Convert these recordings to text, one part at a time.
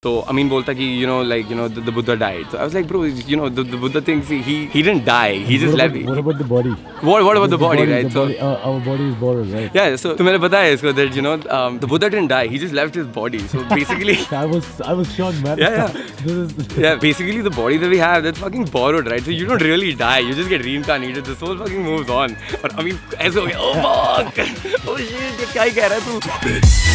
So Amin bolta ki the Buddha died. So I was like, bro, the Buddha thinks he didn't die. He just left. What about the body? What about the body, right? So our body is borrowed, right? Yeah. So to maine bataya isko that the Buddha didn't die. He just left his body. So basically, I was shocked, man. Yeah. Basically, the body that we have, that's fucking borrowed, right? So you don't really die. You just get reincarnated. The soul fucking moves on. Or I mean, ऐसे हो गया. Oh fuck! Oh shit! ये क्या ही कह रहा है तू?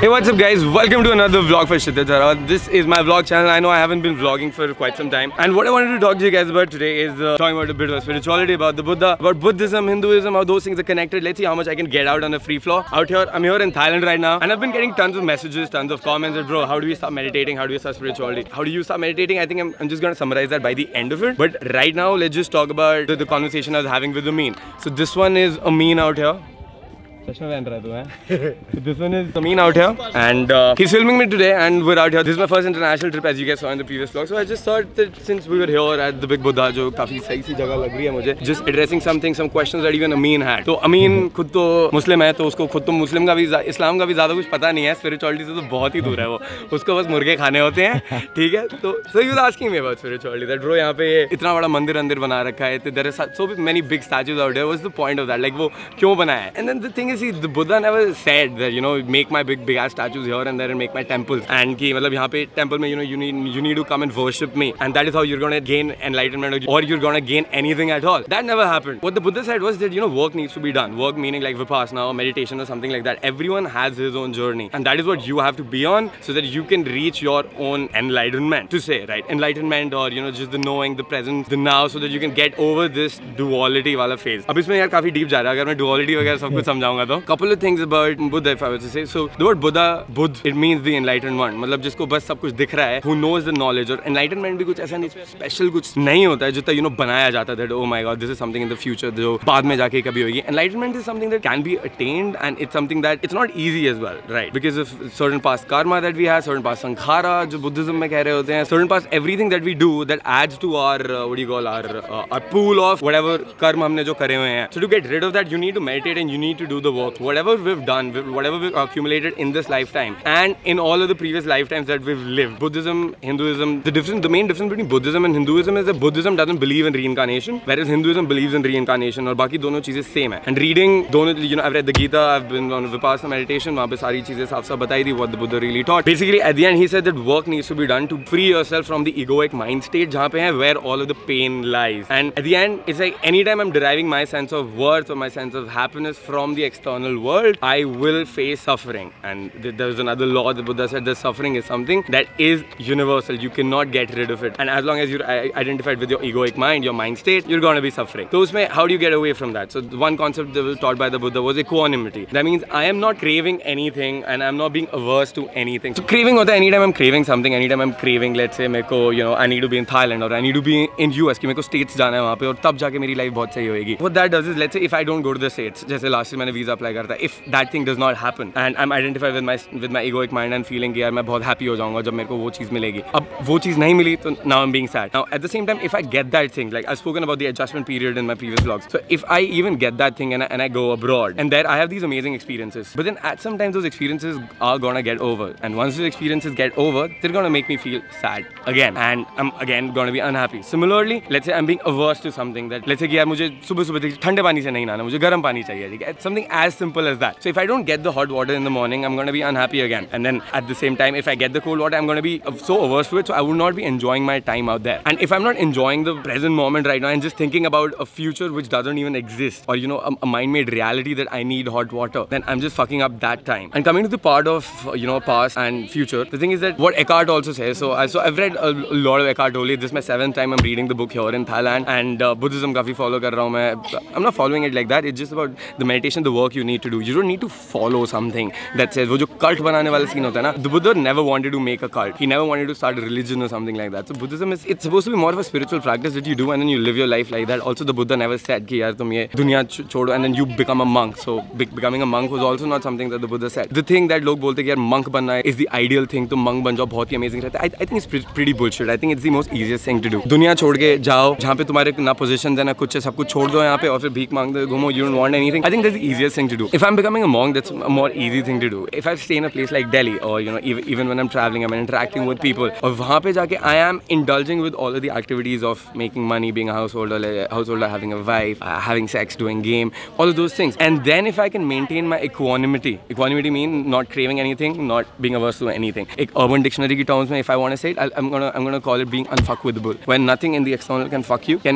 Hey, what's up guys, welcome to another vlog for Kshitij Zara. This is my vlog channel. I know I haven't been vlogging for quite some time, and what I wanted to talk to you guys about today is talking about a bit of spirituality, about the Buddha, about Buddhism, Hinduism, how those things are connected. Let's see how much I can get out on the free floor. Out here, I'm here in Thailand right now, and I've been getting tons of messages, tons of comments that, bro, how do we start meditating? How do we start spirituality? How do you start meditating? I think I'm just gonna summarize that by the end of it. But right now, let's just talk about the conversation I was having with Amin. So this one is Amin out here. This one is Amin out here, and he's filming me today, and we're out here. This is my first international trip, as you guys saw in the previous vlog. So I just thought that since we were here at the Big Buddha, जो काफी सही सी जगह लग रही है मुझे, just addressing some questions that even Amin had. So Amin खुद तो मुस्लिम है, तो उसको खुद तो मुस्लिम का भी इस्लाम का भी ज़्यादा कुछ पता नहीं है, spirituality से तो बहुत ही दूर है वो. उसको बस मुर्गे खाने होते हैं, ठीक है? तो so he was asking me about spirituality. That bro, यहाँ पे इतना बड़ा मंदिर बना रखा है, there are so many big statues out there. What's the point of that? Like वो क्यों बनाया है? And then the thing is, the Buddha never said that make my big ass statues here and there and make my temples, and कि मतलब यहाँ पे temple में you need to come and worship me, and that is how you're gonna gain enlightenment or you're gonna gain anything at all. That never happened. What the Buddha said was that work needs to be done. Work meaning like vipassana or meditation or something like that. Everyone has his own journey, and that is what you have to be on so that you can reach your own enlightenment, to say, right? Enlightenment, or just the knowing, the present, the now, so that you can get over this duality वाला phase. अब इसमें यार काफी deep जा रहा है. अगर मैं duality वगैरह सब कुछ समझाऊंगा तो couple of things about Buddha, if I was to say. So the word Buddha, it means the enlightened one. मतलब जिसको बस सब कुछ दिख रहा है, who knows the knowledge. और enlightenment भी कुछ ऐसा नहीं special कुछ नहीं होता है जितना बनाया जाता है that oh my god, this is something in the future जो बाद में जाके कभी होगी. Enlightenment is something that can be attained, and it's something that it's not easy as well, right? Because of certain past karma that we have, certain past sankhara जो Buddhism में कह रहे होते हैं, certain past everything that we do that adds to our what do you call our pool of whatever karma हमने जो करे हुए हैं. So to get rid of that, you need to meditate and you need to do the work. Whatever we've done, whatever we've accumulated in this lifetime and in all of the previous lifetimes that we've lived. Buddhism, Hinduism, the main difference between Buddhism and Hinduism is that Buddhism doesn't believe in reincarnation, whereas Hinduism believes in reincarnation. और बाकी दोनों चीजें same है. And reading दोनों, I've read the Gita, I've been on Vipassana meditation, वहाँ पे सारी चीजें साफ बताई थी what the Buddha really taught. Basically at the end he said that work needs to be done to free yourself from the egoic mind state जहाँ पे है where all of the pain lies. And at the end it's like anytime I'm deriving my sense of worth or my sense of happiness from the external world, I will face suffering. And there's another law the Buddha said that suffering is something that is universal. You cannot get rid of it. And as long as you're identified with your egoic mind, your mind state, you're gonna be suffering. So how do you get away from that? So one concept that was taught by the Buddha was equanimity. That means I am not craving anything and I'm not being averse to anything. So craving होता है anytime I'm craving something, anytime I'm craving, let's say मेरे को I need to be in Thailand or I need to be in US कि मेरे को states जाना है वहाँ पे और तब जाके मेरी life बहुत सही होएगी. What that does is, let's say if I don't go to the states, जैसे last year मैंने visa apply करा था, if that thing does not happen and I'm identified with my egoic mind and feeling कि यार मैं बहुत happy हो जाऊँगा जब मेरे को वो चीज़ मिलेगी. अब वो चीज़ नहीं मिली तो now I'm being sad. Now at the same time, if I get that thing, like I've spoken about the adjustment period in my previous vlogs. So if I even get that thing and I go abroad and there I have these amazing experiences, but then at some time those experiences are gonna get over, and once those experiences get over, they're gonna make me feel sad again, and I'm again gonna be unhappy. Similarly, let's say I'm being averse to something, that let's say कि यार मुझे सुबह ठंडे पानी से नहीं नहाना, मुझे गर्म पानी चाहिए, ठीक है? It's something as simple as that. So if I don't get the hot water in the morning, I'm gonna be unhappy again. And then at the same time, if I get the cold water, I'm gonna be so averse to it, so I would not be enjoying my time out there. And if I'm not enjoying the present moment right now and just thinking about a future which doesn't even exist, or a mind-made reality that I need hot water, then I'm just fucking up that time. And coming to the part of past and future, the thing is that what Eckhart also says. So I've read a lot of Eckhart Tolle. This is my 7th time I'm reading the book here in Thailand, and Buddhism काफी follow कर रहा हूँ मैं. I'm not following it like that. It's just about the meditation, the work work you need to do. You don't need to follow something that says, वो जो cult बनाने वाला scene होता है ना, the Buddha never wanted to make a cult. He never wanted to start a religion or something like that. So Buddhism it's supposed to be more of a spiritual practice that you do and then you live your life like that. Also the Buddha never said कि यार तुम ये दुनिया छोड़ो and then you become a monk. So becoming a monk was also not something that the Buddha said. The thing that लोग बोलते हैं कि यार monk बनना है is the ideal thing. तुम monk बन जाओ बहुत ही amazing रहता है. I think it's pretty bullshit. I think it's the most easiest thing to do. दुनिया छोड़ के जाओ जहाँ पे तुम्हारे ना positions है ना कुछ है, सब कुछ छोड़ दो यहाँ पे और फिर भीख मांगते घूमो. You don't want anything. I think that's the easiest thing to do. If I'm becoming a monk, that's a more easy thing to do. If I stay in a place like Delhi or you know even when I'm traveling, I'm interacting with people और वहाँ पे जाके I am indulging with all of the activities of making money, being a householder, having a wife, having sex, doing game, all of those things. And then if I can maintain my equanimity means not craving anything, not being averse to anything. एक urban dictionary की terms में if I want to say it, I'm gonna call it being unfuckwithable. When nothing in the external can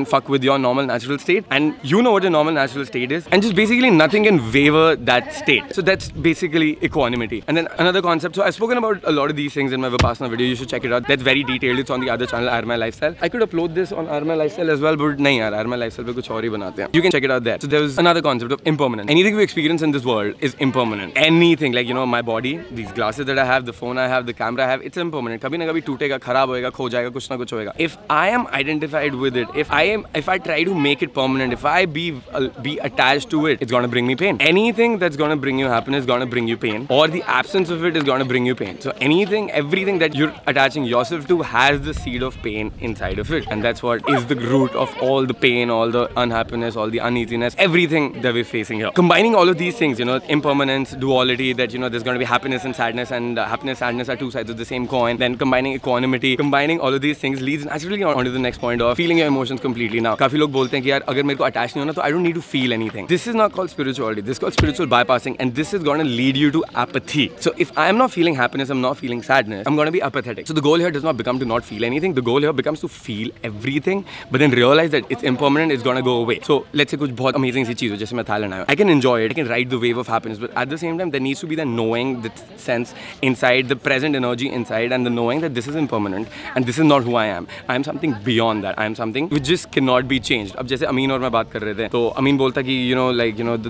fuck with your normal natural state, and you know what your normal natural state is, and just basically nothing can waver that state. So that's basically equanimity. And then another concept. So I've spoken about a lot of these things in my Vipassana video. You should check it out. That's very detailed. It's on the other channel, Arma Lifestyle. I could upload this on Arma Lifestyle as well, but नहीं यार, Arma Lifestyle पे कुछ और ही बनाते हैं. You can check it out there. So there was another concept of impermanence. Anything we experience in this world is impermanent. Anything like you know my body, these glasses that I have, the phone I have, the camera I have, it's impermanent. कभी ना कभी टूटेगा, खराब होएगा, खो जाएगा, कुछ ना कुछ होएगा. If I am identified with it, if I try to make it permanent, if I be attached to it, it's gonna bring me pain. Anything that's gonna bring you happiness is gonna bring you pain, or the absence of it is gonna bring you pain. So everything that you're attaching yourself to has the seed of pain inside of it, and that's what is the root of all the pain, all the unhappiness, all the uneasiness, everything that we're facing here. Combining all of these things, you know, impermanence, duality, that you know there's going to be happiness and sadness, and happiness, sadness are two sides of the same coin. Then combining equanimity, combining all of these things leads naturally on to the next point of feeling your emotions completely. Now, काफी लोग बोलते हैं कि यार अगर मेरे को attach नहीं होना तो I don't need to feel anything. This is not called spirituality. This is called spiritual bypassing, and this is going to lead you to apathy. So if I am not feeling happiness, I'm not feeling sadness, I'm going to be apathetic. So the goal here does not become to not feel anything. The goal here becomes to feel everything, but then realize that it's impermanent, it's gonna go away. So let's say कुछ बहुत amazing सी चीज़ हो, जैसे मैं Thailand आया, I can enjoy it, I can ride the wave of happiness, but at the same time there needs to be the knowing, the sense inside, the present energy inside, and the knowing that this is impermanent and this is not who I am. I am something beyond that. I am something which just cannot be changed. अब जैसे अमीन और मैं बात कर रहे थे, तो अमीन बोलता कि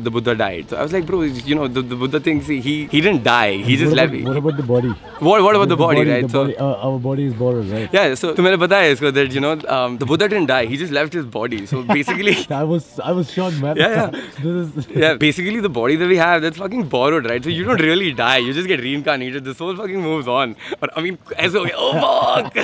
the Buddha died. So I was like, bro, you know, the Buddha thinks he didn't die. He just left. What about the body? What about the body, right? Our body is borrowed, right? Yeah. So तो मैंने बताया इसको that you know the Buddha didn't die. He just left his body. So basically. I was shocked, man. Yeah. Basically, the body that we have, that's fucking borrowed, right? So you don't really die. You just get reincarnated. The soul fucking moves on. और अमीन ऐसे हो गया. Oh fuck!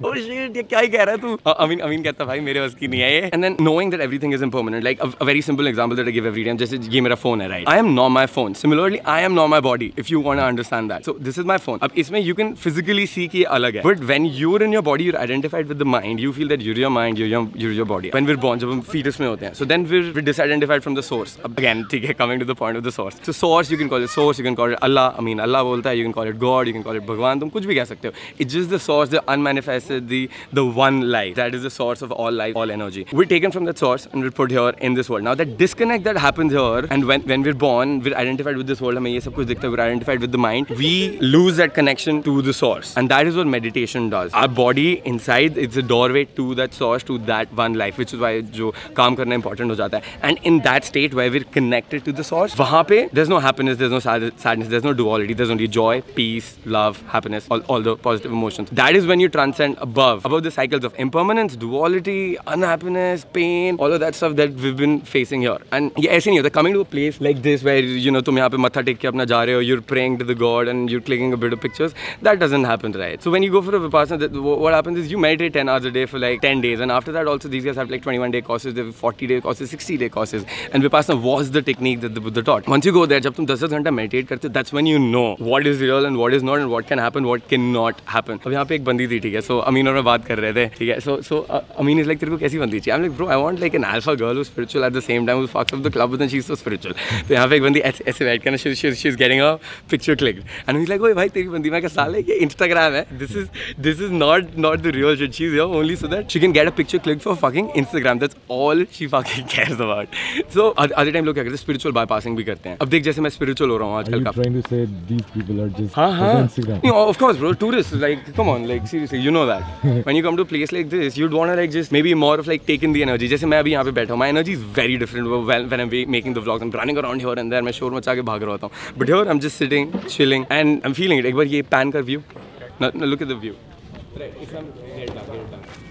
Oh shit! ये क्या ही कह रहा है तू? अमीन कहता भाई मेरे बस की नहीं है ये. And then knowing that everything is impermanent, like a very simple example that I give every time. जैसे ये मेरा phone है, right? I am not my phone. Similarly, I am not my body. If you want to understand that. So this is my phone. अब इसमें you can physically see कि ये अलग है. But when you're in your body, you're identified with the mind. You feel that you're your mind, you're your body. When we're born, जब हम fetus में होते हैं, so then we're disidentified from the source. Again, ठीक है, coming to the point of the source. So source, you can call it source, you can call it Allah. I mean, Allah बोलता है, you can call it God, you can call it भगवान. तुम कुछ भी कह सकते हो. It's just the source, the unmanifested, the one life. That is the source of all life, all energy. We're taken from that source and we're put here in this world. Now that disconnect that happens here, and when we're born, we're identified with this world. हमें ये सब कुछ दिखता है. We're identified with the mind. We lose that connection to the source, and that is what meditation does. Our body inside, it's a doorway to that source, to that one life, which is why जो काम करना important हो जाता है. And in that state where we're connected to the source, वहाँ पे there's no happiness, there's no sadness, there's no duality, there's only joy, peace, love, happiness, all the positive emotions. That is when you transcend above the cycles of impermanence, duality, unhappiness, pain, all of that stuff that we've been facing here. And ये ऐसे नहीं होता. Coming to a place like this where you know तुम यहाँ पे मत्था take के अपना जा रहे हो, you're praying to the God and you're clicking a bit of pictures, that doesn't happen, right? So when you go for a Vipassana, what happens is you meditate 10 hours a day for like 10 days, and after that also these guys have like 21-day courses, they have 40-day courses, 60-day courses, and Vipassana was the technique that the Buddha taught. Once you go there, जब तुम 10-10 घंटा meditate करते हो, that's when you know what is real and what is not, and what can happen, what cannot happen. अब यहाँ पे एक बंदी थी, ठीक है, so अमीन और मैं बात कर रहे थे, ठीक है, so अमीन is like तेरे को कैसी बंदी चाहिए? I'm like, bro, I want like an alpha girl who's spiritual at the same time, who fucks up the club, but then she's so spiritual. तो यहाँ पे एक बंदी ऐसे बैठ कर ना, she's getting a picture clicked, and he's like, ओए भाई तेरी बंदी मैं क्या साल है, ये Instagram है, this is not the real shit. She's here only so that she can get a picture clicked for fucking Instagram. That's all she fucking cares about. So other time लोग क्या करते हैं, spiritual bypassing भी करते हैं. अब देख जैसे मैं spiritual हो रहा हूँ आजकल का. Are you trying to say these people are just हाँ. Instagram? No, of course, bro. Tourists, like, come on, like seriously, you know that. When you come to a place like this, you'd want to like just maybe more of like take in the energy. जैसे मैं अभी यहाँ पे बैठा हूँ, my energy is very different when I'm making the vlogs. I'm running running around here and there, मैं शोर मचा के भाग रहा होता हूँ. But here I'm just sitting, chilling, and I'm feeling it. एक बार ये pan कर view. Now look at the view. Right, if I'm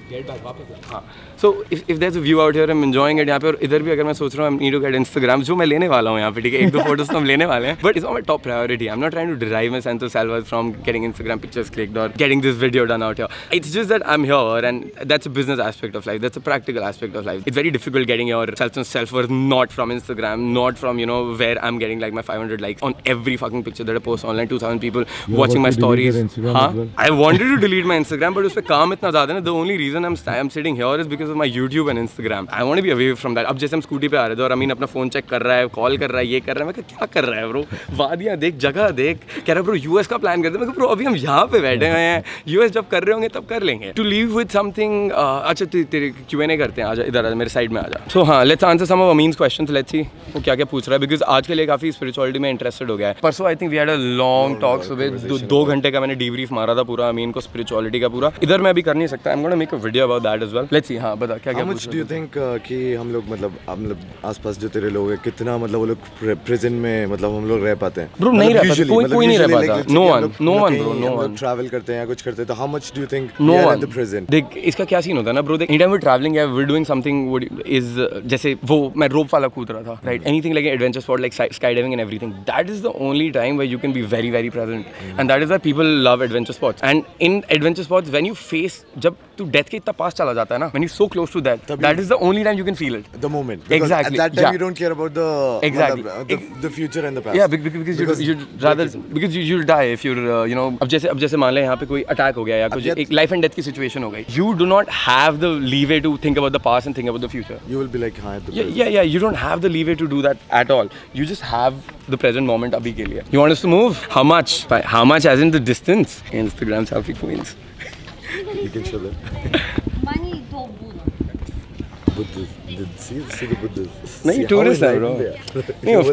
get back वापस. हाँ. So if there's a view out here, I'm enjoying it. यहाँ पे और इधर भी अगर मैं सोच रहा हूँ, I need to get Instagram, जो मैं लेने वाला हूँ यहाँ पे, ठीक है, 1-2 photos तो हम लेने वाले हैं. But it's not my top priority. I'm not trying to derive my sense of self from getting Instagram pictures clicked or getting this video done out here. It's just that I'm here, and that's a business aspect of life. That's a practical aspect of life. It's very difficult getting your self-worth not from Instagram, not from, you know, where I'm getting like my 500 likes on every fucking picture that I post online, 2,000 people watching my stories. हाँ, I wanted to delete my Instagram, but उसपे काम इतना ज़्यादा है ना. The only reason I'm sitting here is because of my YouTube and Instagram. I want to be away from that. अब जैसे हम स्कूटी पे आ रहे थे और अमीन अपना फोन चेक कर रहा है, कॉल कर रहा है, ये कर रहा है. मैं क्या कर रहा है ब्रो? वादियाँ देख, जगह देख. कह रहा ब्रो यूएस का प्लान करते हैं. मैं ब्रो अभी हम यहाँ पे बैठे हुए हैं. यूएस जब कर रहे होंगे तब कर लेंगे. To leave with something. अच्छा तेरे Q&A करते हैं. आजा इधर, मेरे साइड में आजा. सो हाँ, let's answer some of Amin's questions. Let's see वो क्या क्या पूछ रहा है, बिकॉज आज के लिए काफी स्पिरिचुअलिटी में इंटरेस्टेड हो गया है. परसों I think we had a long talk. सुबह 2 घंटे का मैंने डीब्रीफ मारा था पूरा अमीन को स्पिरिचुअलिटी का पूरा. इधर मैं अभी कर नहीं सकता. I am gonna make a video about that as well. Let's see. हाँ बता क्या क्या. How much do you think कि हम लोग मतलब आसपास जो तेरे लोग हैं कितना मतलब वो लोग प्रेजेंट में मतलब हम लोग रह पाते हैं? ब्रो नहीं रह पाते. कोई नहीं रह पाता. No one bro, no one. Travel करते हैं या कुछ करते हैं तो how much do you think no we are one in the present? देख इसका क्या सीन होता है ना ब्रो. देख एनीटाइम वी ट्रैवलिंग या वी डूइंग समथिंग इज जैसे वो मैं रोप वाला कूद रहा था, right. Anything like adventure spot like sky diving and everything. That is the only time where you can be very very present, and that is why people love adventure spots. And in adventure spots when you face, जब तू death के इतना पास चला जाता है ना, when you so close to that, that is the only time you can feel it. The moment. Because exactly. At that time yeah. you don't care about the the future and the past. Yeah, because you'd rather because you'll die if you're you know. अब जैसे मान ले यहाँ पे कोई attack हो गया या कुछ एक लाइफ एंड डेथ की सिचुएशन हो गई. You do not have the leeway to think about the past and think about the future. You will be like हाँ. Yeah. You don't have the leeway to do that at all. You just have the present moment अभी के लिए. You want us to move? How much? How much as in the distance? Instagram selfie queens. You can show them. Money to Buddhas. See the Buddhas. नहीं tourist है bro. नहीं of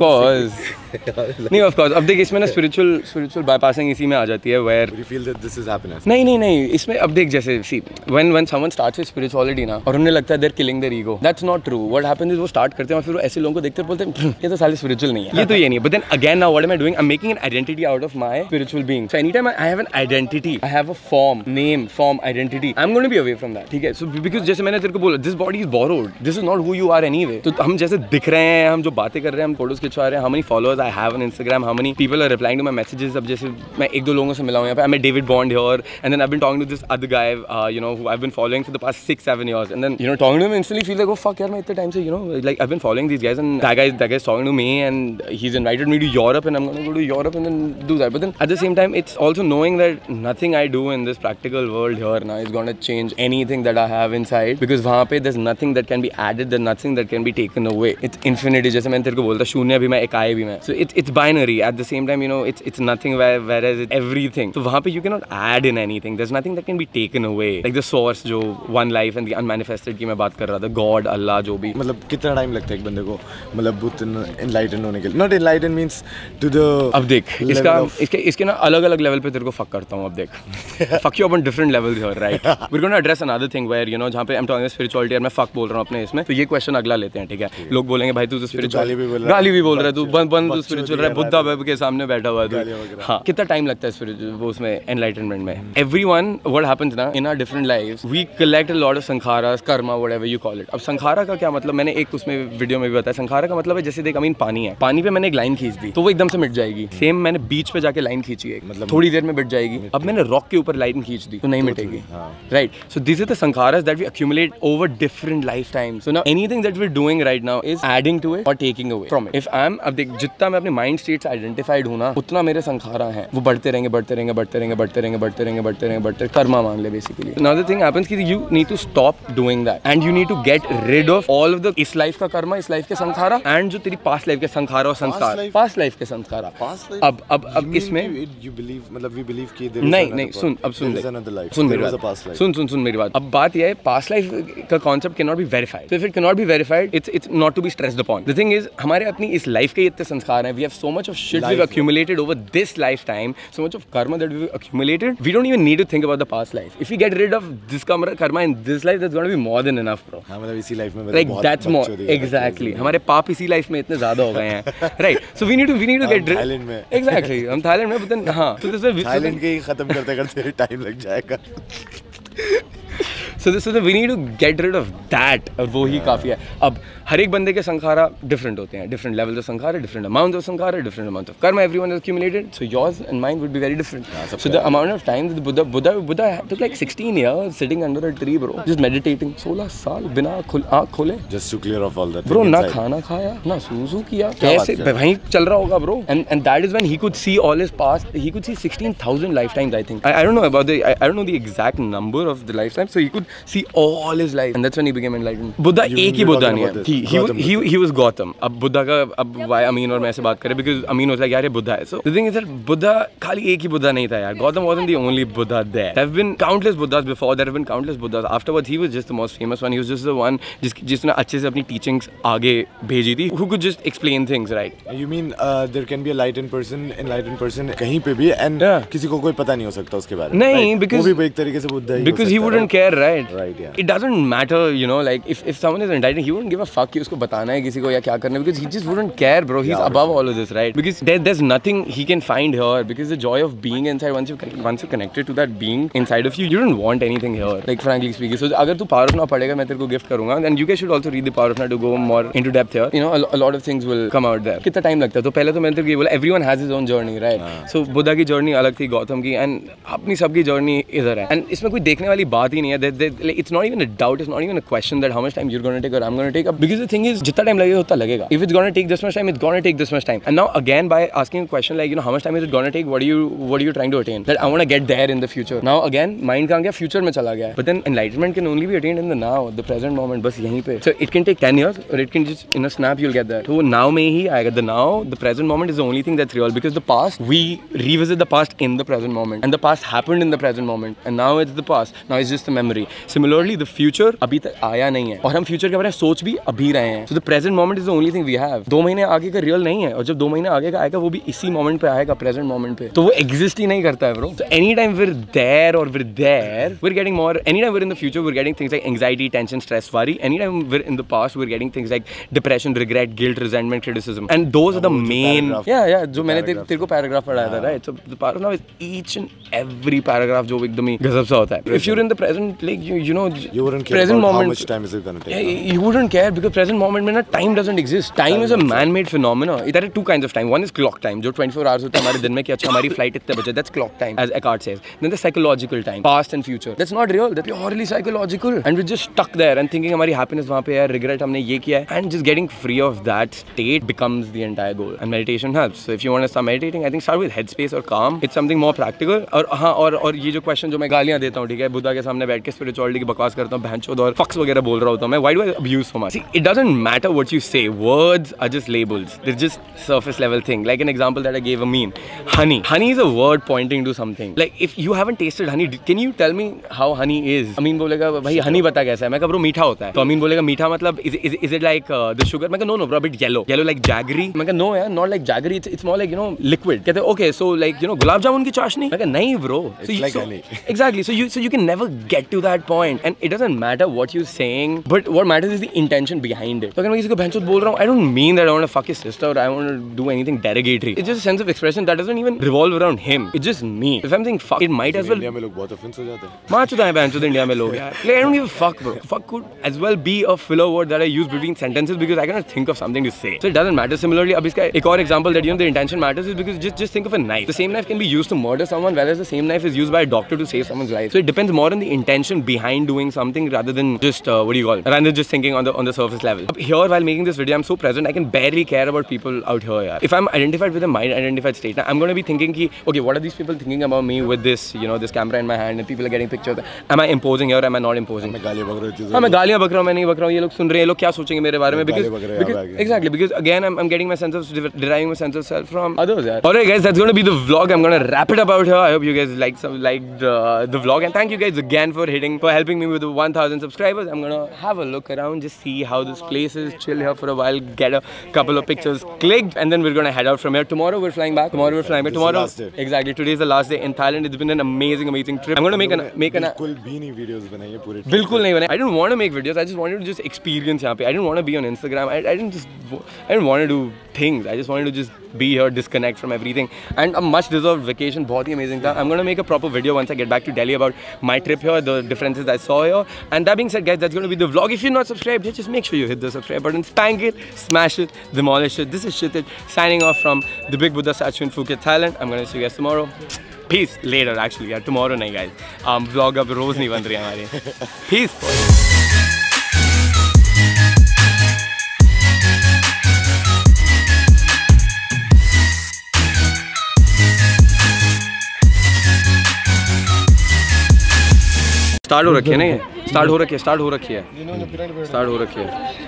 course. अब देख इसमें ना स्पिरिचुअल बाईपासिंग इसी में आ जाती है where You feel that this is happiness. नहीं इसमें अब देख जैसे सी when someone starts with spirituality ना और उन्हें लगता है they're killing their ego. That's not true. What happens is वो स्टार्ट करते हैं और फिर वो ऐसे लोगों को देखते हैं बोलते हैं ये तो साले स्पिरिचुअल नहीं है, ये तो ये नहीं है. But then again now what am I doing? I'm making an identity out of my spiritual being. So anytime I have an identity, I have a form, identity, I'm going to be away from that. ठीक है. So because जैसे मैंने तेरे को बोला, this body is borrowed. This is not who you are anyway. तो हम जैसे दिख रहे हैं, हम जो बातें कर रहे हैं, हम फोटोज खिंचवा रहे हैं, how many followers I have on Instagram, how many people are replying to my messages. अब जैसे मैं 1-2 लोगों से मिला हूँ यहाँ पे. I met David Bond here, and then I've been talking to this other guy, you know, who I've been following for the past 6-7 years, and then you know talking to him instantly feel like oh fuck यार मैं इतने time से you know like I've been following these guys, and that guy's talking to me, and he's invited me to Europe, and I'm gonna go to Europe and then do that. But then at the same time it's also knowing that nothing I do in this practical world here now is gonna change anything that I have inside, because वहाँ पे there's nothing that can be added, there's nothing that can be taken away. It's infinity. जैसे मैंने तेरे को बोलता शून्य भी मैं, एकाई भी मैं. So it's binary. At the same time, you know, it's nothing whereas it's everything. So वहाँ पे you cannot add in anything. There's nothing that can be taken away. Like the source जो one life and the unmanifested की मैं बात कर रहा था, God, Allah जो भी. मतलब कितना टाइम लगता है एक बंदे को मतलब बुद्ध enlightened होने के लिए? Not enlightened means to the. अब देख इसके ना अलग-अलग लेवल पे तेरे को fuck करता हूँ. अब देख fuck you up on different levels here, right? We're going to address another thing where you know जहाँ पे I'm talking about spirituality और मैं fuck बोल रहा हूँ अपने इसमें. तो ये question अगला लेते हैं, ठीक है? लोग बोलेंगे भाई तू तो स्पिरिचुअल गाली भी बोल रहा है, तू बंद तू स्पिरिचुअल रहा है, बुद्धा बाबा के सामने बैठा हुआ है तू. हाँ, कितना टाइम लगता है स्पिरिचुअल वो उसमें एनलाइटनमेंट में? एवरीवन व्हाट हैपेंस ना in our different lives, we collect a lot of sankharas, karma, whatever you call it. अब संखारा का क्या मतलब, मैंने एक उसमें वीडियो में भी बताया. संखारा का मतलब है जैसे देख अमीन पानी है, पानी पे मैंने एक लाइन खींच दी तो वो एकदम से मिट जाएगी. सेम मैंने बीच पे जाके लाइन खींची है, मतलब थोड़ी देर में मिट जाएगी. अब मैंने रॉक के ऊपर लाइन खींच दी तो नहीं मिटेगी, right? So this is the sankharas that we accumulate over different lifetimes. So now anything that we're doing right now is adding to it or taking away from it. If I'm अब देख जितना मैं अपने माइंड स्टेट से identified हूँ ना उतना मेरे संखारा हैं, वो बढ़ते रहेंगे. कर्मा मान ले बेसिकली. Another thing happens कि you need to stop doing that and you need to get rid of all of the इस लाइफ का कर्मा, इस लाइफ के संखारा and जो तेरी पास्ट लाइफ के संखारा और संस्कार, पास्ट लाइफ के संस्कारा. अब इसमें you believe मतलब we believe कि नहीं सुन मेरी बात. अब बात यह है पास्ट लाइफ का concept can not be be verified. So if it cannot be verified, it's not to be stressed upon. The thing is, हमारे अपनी इस life के इतने संस्कार हैं. We have so much of shit we've accumulated over this lifetime, so much of karma that we've accumulated. We don't even need to think about the past life. If we get rid of this karma in this life, that's going to be more than enough, bro. हाँ मतलब इसी life में like that's more exactly. हमारे पाप इसी life में इतने ज़्यादा हो गए हैं. Right. So we need to get rid. Thailand में. Exactly. हम Thailand में, but then हाँ. So this is Thailand के ही खत्म करते time लग जाएगा. So we need to get rid of that. और वो ही काफ़ी है. अब हर एक बंदे के संखारा different होते हैं. Different levels of संखारा, different amounts of संखारा, different amounts of karma everyone has accumulated. So yours and mine would be very different. So the amount of time that the Buddha took like 16 years sitting under a tree, bro, just meditating. 16 साल बिना आँख खोले. Just to clear off all that. Bro, ना खाना खाया, ना सूसू किया. कैसे वहीं चल रहा होगा, bro? And that is when he could see all his past. He could see 16,000 lifetimes, I think. I don't know about I don't know the exact number of the lifetimes. So he could see all his life, and that's when he became enlightened. Buddha एक ही Buddha नहीं है. He was Gautam. अब Buddha का अब why Amin और मैं ऐसे बात करें because Amin was like यार ये Buddha है. So the thing is that Buddha खाली एक ही Buddha नहीं था यार. Gautam wasn't the only Buddha there. There have been countless Buddhas before. There have been countless Buddhas. Afterwards, he was just the most famous one. He was just the one जिसने अच्छे से अपनी teachings आगे भेजी थी. Who could just explain things, right? You mean there can be a enlightened person कहीं पे भी and किसी को कोई पता नहीं हो सकता उसके बारे में. नहीं, because वो भी एक तरीके से बुद्धा ही because he wouldn't care, right? Right, yeah. It doesn't matter, you know, like if someone is enlightened, he wouldn't give a fuck कि उसको बताना है किसी को या क्या करना है, because he just wouldn't care, bro. He's above all of this, right? Because there's nothing he can find here, because the joy of being inside, once you're connected to that being inside of you, you don't want anything here, like frankly speaking. So अगर तू Power of Now पढ़ेगा मैं तेरे को gift करूँगा, and you guys should also read the Power of Now to go more into depth here. You know, a lot of things will come out there. कितना time लगता है? तो पहले तो मैंने तेरे को ये बोला, everyone has his own journey, right? So Buddha की journey अलग थी, गौतम की, and अपनी सबकी journey इधर है, and इसमें कोई देखने वाली बात ही नहीं है. It's not even a doubt, it's not even a question that how much time you're going to take or I'm going to take up, because the thing is जितना time लगेगा उतना लगेगा. If it's going to take this much time, it's going to take this much time. And now again, by asking a question like, you know, how much time is it going to take, what are you trying to attain? That I want to get there in the future. Now again, mind कहाँ गया, future में चला गया. But then enlightenment can only be attained in the now, the present moment, बस यहीं पे. So it can take 10 years or it can just in a snap you'll get there. So now में ही आएगा. The now, the present moment is the only thing that's real, because the past, we revisit the past in the present moment, and the past happened in the present moment, and now it's the past. Now it's just a memory. Similarly, the future अभी तक आया नहीं है और हम future के बारे में सोच भी अभी रहे हैं. So the present moment is the only thing we have. 2 महीने आगे का real नहीं है, और जब 2 महीने आगे का आएगा वो भी इसी moment पे आएगा, present moment पे. तो वो exist ही नहीं करता है, bro. So anytime we're there or we're there, we're getting more. Anytime we're in the future, we're getting things like anxiety, tension, stress, worry. Anytime we're in the past, we're getting things like depression, regret, guilt, resentment, criticism. And those are the main. Yeah. जो मैंने तेरे को paragraph पढ़ाया था, right? So the Power of Now is each and every paragraph जो एकदम ही गजब सा होता है. If you're in the present, like you know, you wouldn't care present about moment, how much time is it going to take. You wouldn't care because present moment में ना time doesn't exist. Time is a man-made phenomena. There are 2 kinds of time. One is clock time, जो 24 hours होता है हमारे दिन में कि अच्छा हमारी flight इतने बजे. That's clock time, as Eckhart says. Then the psychological time, past and future. That's not real. That's purely psychological. And we're just stuck there and thinking हमारी happiness वहाँ पे है, regret हमने ये किया है, and just getting free of that state becomes the entire goal. And meditation helps. So if you want to start meditating, I think start with headspace or calm. It's something more practical. और हाँ और ये जो question जो मैं गालियाँ देता हूँ, ठीक है, बुद्धा के सामने बैठ के spirituality की बकवास करता हूँ, बहनचोद और fucks वगैरह बोल रहा होता हूँ मैं. Why do I abuse so much? See, it doesn't matter what you say. Words are just labels. They're just surface level thing. Like an example that I gave, Amin. Honey. Honey is a word pointing to something. Like if you haven't tasted honey, can you tell me how honey is? Amin बोलेगा भाई honey बता कैसा है? मैं कहा bro मीठा होता है. तो Amin बोलेगा मीठा मतलब is it like the sugar? मैं कहा no bro, a bit yellow like jaggery. मैं कहा no यार, not like jaggery. It's more like, you know, liquid. कहते okay, so like, you know, gulab jamun की चाशनी. मैं कहा नहीं bro. It's like honey. Exactly. So you can never get to that point, and it doesn't matter what you're saying, but what matters is the intention behind it. तो अगर मैं किसी को बहनचोद बोल रहा हूँ, I don't mean that I want to fuck his sister or I want to do anything derogatory. It's just a sense of expression that doesn't even revolve around him. It's just me. If I'm saying fuck, it might as well. India में लोग बहुत offense हो जाते हैं. मार चुदा है बहनचोद India में लोग यार. Like, I don't give a fuck, bro. Fuck could as well be a filler word that I use between sentences because I cannot think of something to say. So it doesn't matter. Similarly, अब इसका एक और example that, you know, the intention matters is because just think of a knife. The same knife can be used to murder someone, whereas the same knife is used by a doctor to save someone's life. So it depends more on the intention behind doing something rather than just rather than just thinking on the surface level. Here, while making this video, I'm so present I can barely care about people out here. Yeah. If I'm identified with a mind identified state, I'm going to be thinking ki, okay, what are these people thinking about me with this, you know, this camera in my hand and people are getting pictures. Am I imposing here or am I not imposing? मैं गालियाँ बक रहा हूँ. हाँ मैं गालियाँ बक रहा हूँ, मैं नहीं बक रहा हूँ. ये लोग सुन रहे हैं, ये लोग क्या सोचेंगे मेरे बारे में? Because exactly, because again I'm getting my sense of deriving my sense of self from others. Yeah. Alright guys, that's going to be the vlog. I'm going to wrap it up out here. I hope you guys liked the vlog, and thank you guys again for hitting for helping me with the 1000 subscribers. I'm gonna have a look around, just see how this place is, chill here for a while, get a couple of pictures clicked, and then we're gonna head out from here. Tomorrow we're flying back. Tomorrow, last day. exactly. Today is the last day in Thailand. It's been an amazing trip. I'm gonna make an बिल्कुल भी नहीं videos बनाइए पूरे trip बिल्कुल नहीं बने. I didn't want to make videos. I just wanted to just experience यहाँ पे. I didn't want to be on Instagram. I didn't want to do things. I just wanted to just be here, disconnect from everything, and a much deserved vacation. बहुत ही amazing था. I'm gonna make a proper video once I get back to Delhi about my trip here, the differences I saw here. And that being said, guys, that's gonna be the vlog. If you're not subscribed, just make sure you hit the subscribe button, spank it, smash it, demolish it. This is Kshitij signing off from the Big Buddha statue in Phuket, Thailand. I'm gonna see you guys tomorrow. Peace. Later, actually. Yeah, tomorrow nahi, guys. Vlog अब रोज नहीं बन रही हमारी. Peace. Start हो रखी है ना ये? स्टार्ट हो रखी है